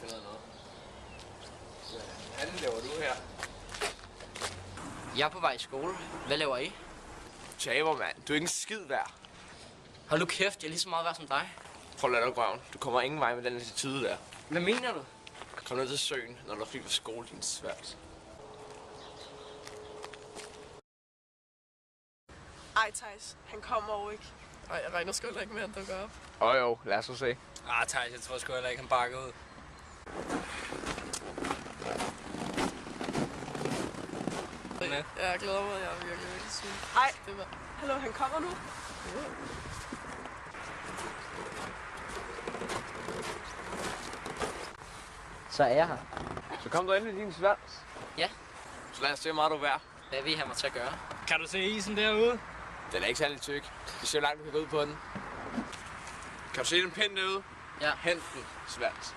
finde noget. Hvad laver du her? Jeg er på vej i skole. Hvad laver I? Taber, mand. Du er ikke en skid værd. Hold nu kæft, jeg er lige så meget værd som dig. Prøv at lade dig røven. Du kommer ingen vej med den attitude der. Hvad mener du? Kom ned til søen, når du er fri fra skole, din svært. Ej, Thijs, han kommer over ikke. Ej, jeg regner sgu ikke med, at han dukker op. Jo, lad os se. Thijs, jeg tror sgu heller ikke, han bakker ud. Jeg glæder mig, jeg er virkelig syg. Ej, hallo, han kommer nu. Så er jeg her. Så kom du ind i din svært. Ja. Så lad os se, hvor meget du er værd. Hvad vil I have mig til at gøre? Kan du se isen derude? Den er ikke særlig tyk. Vi ser, hvor langt du kan gå ud på den. Kan du se den pind derude? Ja. Hent den, svært.